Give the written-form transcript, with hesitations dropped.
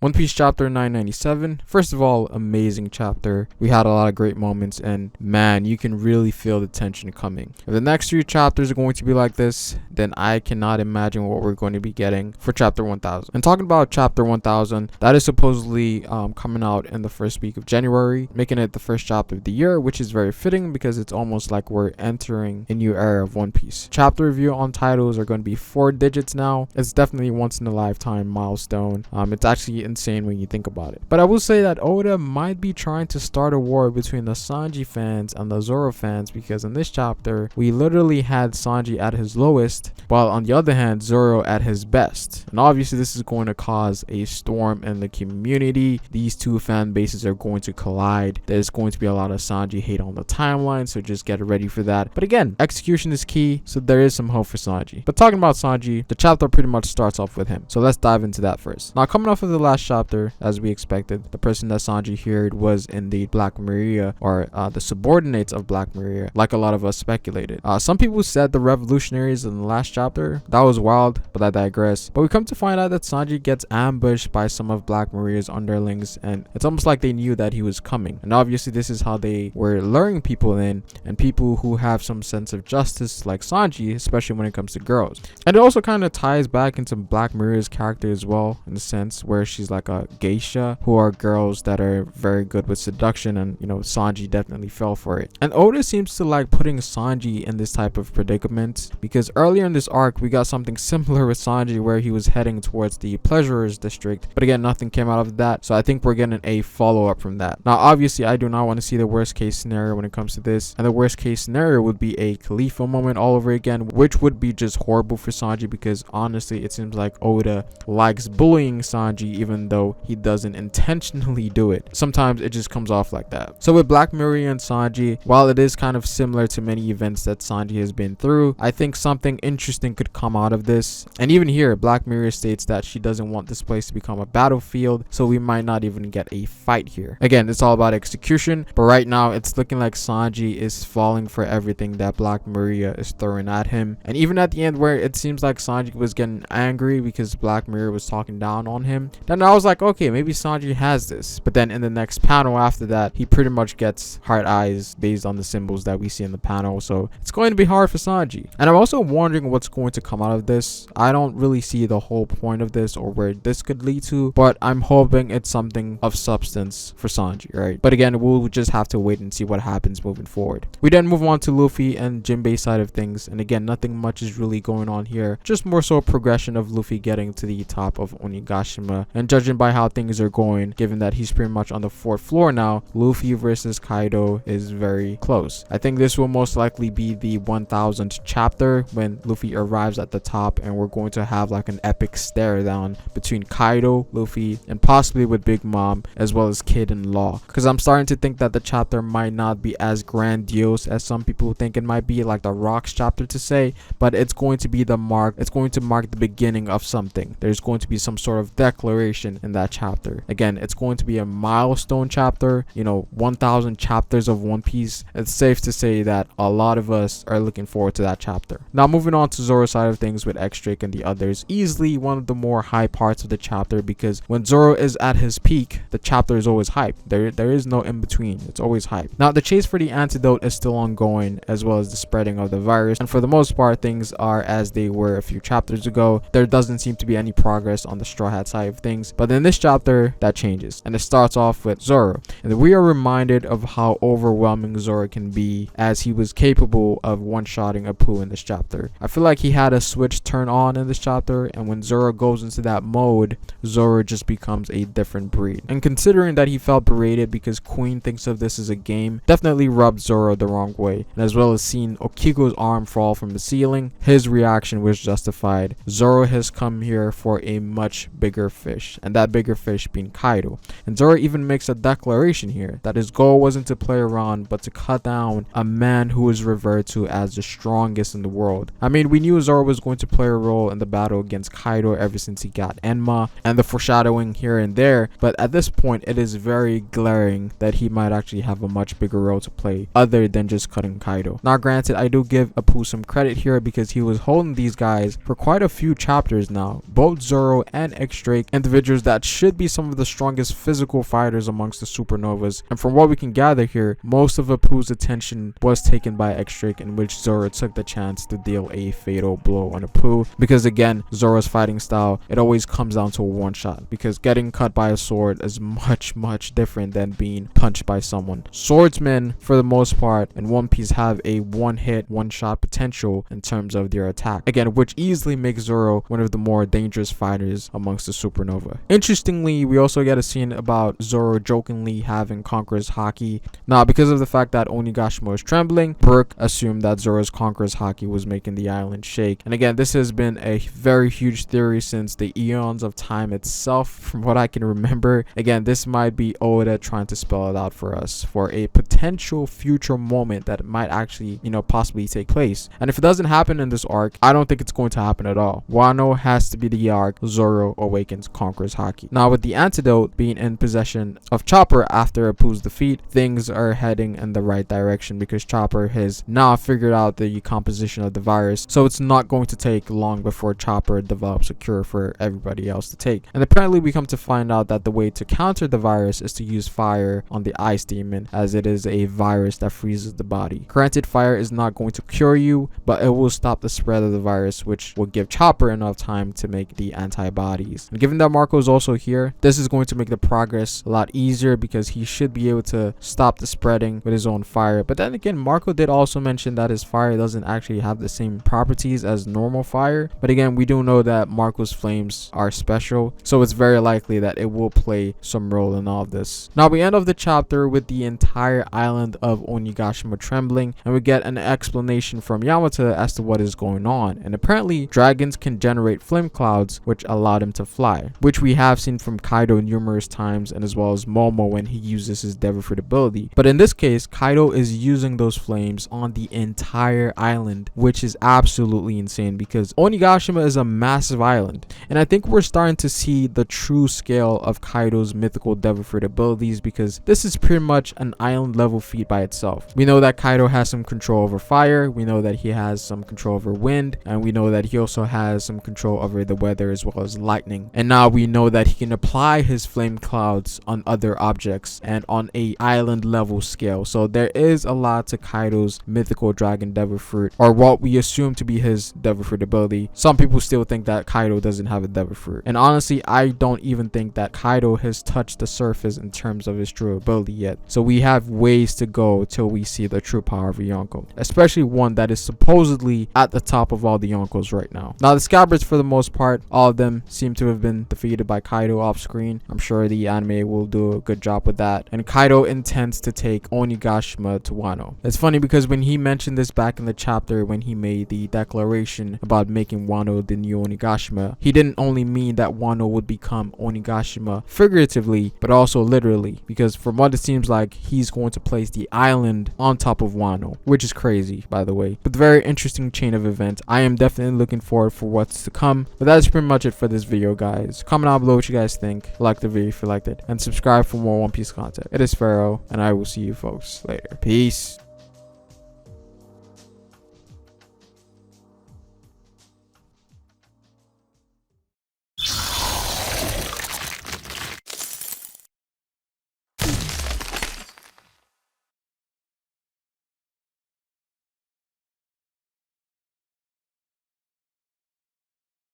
One Piece chapter 997. First of all, amazing chapter. We had a lot of great moments, and man, you can really feel the tension coming. If the next 3 chapters are going to be like this, then I cannot imagine what we're going to be getting for chapter 1000. And talking about chapter 1000, that is supposedly coming out in the first week of January, making it the first chapter of the year, which is very fitting because it's almost like we're entering a new era of One Piece. Chapter review on titles are going to be 4 digits now. It's definitely once in a lifetime milestone. It's actually insane when you think about it. But I will say that Oda might be trying to start a war between the Sanji fans and the Zoro fans, because in this chapter we literally had Sanji at his lowest, while on the other hand Zoro at his best. And obviously this is going to cause a storm in the community. These two fan bases are going to collide. There's going to be a lot of Sanji hate on the timeline, so just get ready for that. But again, execution is key, so there is some hope for Sanji. But talking about Sanji, the chapter pretty much starts off with him, so let's dive into that first. Now, coming off of the last chapter, as we expected, the person that Sanji heard was indeed Black Maria, or the subordinates of Black Maria, like a lot of us speculated. Some people said the revolutionaries in the last chapter. That was wild, but I digress. But we come to find out that Sanji gets ambushed by some of Black Maria's underlings, and it's almost like they knew that he was coming. And obviously this is how they were luring people in, and people who have some sense of justice like Sanji, especially when it comes to girls. And it also kind of ties back into Black Maria's character as well, in a sense where she's like a geisha, who are girls that are very good with seduction, and you know, Sanji definitely fell for it. And Oda seems to like putting Sanji in this type of predicament, because earlier in this arc we got something similar with Sanji where he was heading towards the Pleasurers district, but again nothing came out of that, so I think we're getting a follow-up from that. Now obviously I do not want to see the worst case scenario when it comes to this, and the worst case scenario would be a Khalifa moment all over again, which would be just horrible for Sanji, because honestly it seems like Oda likes bullying Sanji even though he doesn't intentionally do it. Sometimes it just comes off like that. So with Black Maria and Sanji, while it is kind of similar to many events that Sanji has been through, I think something interesting could come out of this. And even here, Black Maria states that she doesn't want this place to become a battlefield, so we might not even get a fight here. Again, it's all about execution, but right now it's looking like Sanji is falling for everything that Black Maria is throwing at him. And even at the end where it seems like Sanji was getting angry because Black Maria was talking down on him, then I was like, okay, maybe Sanji has this. But then in the next panel after that, he pretty much gets heart eyes based on the symbols that we see in the panel, so it's going to be hard for Sanji. And I'm also wondering what's going to come out of this. I don't really see the whole point of this or where this could lead to, but I'm hoping it's something of substance for Sanji, right? But again, we'll just have to wait and see what happens moving forward. We then move on to Luffy and Jinbei side of things, and again, nothing much is really going on here, just more so progression of Luffy getting to the top of Onigashima, and judging by how things are going, given that he's pretty much on the 4th floor now, Luffy versus Kaido is very close. I think this will most likely be the 1000th chapter when Luffy arrives at the top, and we're going to have like an epic stare down between Kaido, Luffy, and possibly with Big Mom as well as Kid and Law, because I'm starting to think that the chapter might not be as grandiose as some people think it might be, like the Rocks chapter to say, but it's going to be the mark. It's going to mark the beginning of something. There's going to be some sort of declaration in that chapter. Again, it's going to be a milestone chapter, you know, 1000 chapters of One Piece. It's safe to say that a lot of us are looking forward to that chapter. Now moving on to Zoro's side of things with X-Drake and the others, easily one of the more high parts of the chapter, because when Zoro is at his peak, the chapter is always hype. There is no in between. It's always hype. Now the chase for the antidote is still ongoing, as well as the spreading of the virus, and for the most part things are as they were a few chapters ago. There doesn't seem to be any progress on the Straw Hat side of things, but in this chapter that changes, and it starts off with Zoro, and we are reminded of how overwhelming Zoro can be, as he was capable of one-shotting Apu in this chapter. I feel like he had a switch turn on in this chapter, and when Zoro goes into that mode, Zoro just becomes a different breed. And considering that he felt berated because Queen thinks of this as a game, definitely rubbed Zoro the wrong way. And as well as seeing Okiko's arm fall from the ceiling, his reaction was justified. Zoro has come here for a much bigger fish, and that bigger fish being Kaido. And Zoro even makes a declaration here that his goal wasn't to play around, but to cut down a man who is revered to as the strongest in the world. I mean, we knew Zoro was going to play a role in the battle against Kaido ever since he got Enma, and the foreshadowing here and there, but at this point it is very glaring that he might actually have a much bigger role to play other than just cutting Kaido. Now granted, I do give Apu some credit here because he was holding these guys for quite a few chapters now. Both Zoro and X-Drake individually teenagers that should be some of the strongest physical fighters amongst the supernovas. And from what we can gather here, most of Apu's attention was taken by X-Drake, in which Zoro took the chance to deal a fatal blow on Apu, because again, Zoro's fighting style, it always comes down to a one shot, because getting cut by a sword is much different than being punched by someone. Swordsmen, for the most part, in One Piece have a one hit, one shot potential in terms of their attack, again, which easily makes Zoro one of the more dangerous fighters amongst the supernova. Interestingly, we also get a scene about Zoro jokingly having Conquerors Hockey. Now, because of the fact that Onigashima was trembling, Brook assumed that Zoro's Conquerors Hockey was making the island shake. And again, this has been a very huge theory since the eons of time itself, from what I can remember. Again, this might be Oda trying to spell it out for us for a potential future moment that might actually, possibly take place. And if it doesn't happen in this arc, I don't think it's going to happen at all. Wano has to be the arc Zoro awakens Conquerors Hockey. Now, with the antidote being in possession of Chopper after Apu's defeat, things are heading in the right direction, because Chopper has now figured out the composition of the virus, so it's not going to take long before Chopper develops a cure for everybody else to take. And apparently we come to find out that the way to counter the virus is to use fire on the ice demon, as it is a virus that freezes the body. Granted, fire is not going to cure you, but it will stop the spread of the virus, which will give Chopper enough time to make the antibodies. And given that Marco is also here, this is going to make the progress a lot easier, because he should be able to stop the spreading with his own fire. But then again, Marco did also mention that his fire doesn't actually have the same properties as normal fire. But again, we do know that Marco's flames are special, so it's very likely that it will play some role in all of this. Now, we end off the chapter with the entire island of Onigashima trembling, and we get an explanation from Yamata as to what is going on. And apparently, dragons can generate flame clouds, which allow them to fly, which we have seen from Kaido numerous times, and as well as Momo when he uses his Devil Fruit ability. But in this case, Kaido is using those flames on the entire island, which is absolutely insane, because Onigashima is a massive island, and I think we're starting to see the true scale of Kaido's mythical Devil Fruit abilities, because this is pretty much an island level feat by itself. We know that Kaido has some control over fire, we know that he has some control over wind, and we know that he also has some control over the weather as well as lightning. And now we know that he can apply his flame clouds on other objects and on a island level scale. So there is a lot to Kaido's mythical dragon Devil Fruit, or what we assume to be his Devil Fruit ability. Some people still think that Kaido doesn't have a Devil Fruit, and honestly, I don't even think that Kaido has touched the surface in terms of his true ability yet. So we have ways to go till we see the true power of a Yonko, especially one that is supposedly at the top of all the Yonkos right now. Now, the Scabbards, for the most part, all of them seem to have been defeated by Kaido off screen. I'm sure the anime will do a good job with that, and Kaido intends to take Onigashima to Wano. It's funny because when he mentioned this back in the chapter when he made the declaration about making Wano the new Onigashima, he didn't only mean that Wano would become Onigashima figuratively, but also literally, because from what it seems like, he's going to place the island on top of Wano, which is crazy, by the way. But very interesting chain of events. I am definitely looking forward for what's to come. But that's pretty much it for this video, guys. Comment down below what you guys think, like the video if you liked it, and subscribe for more One Piece content. It is Pharaoh, and I will see you folks later. Peace.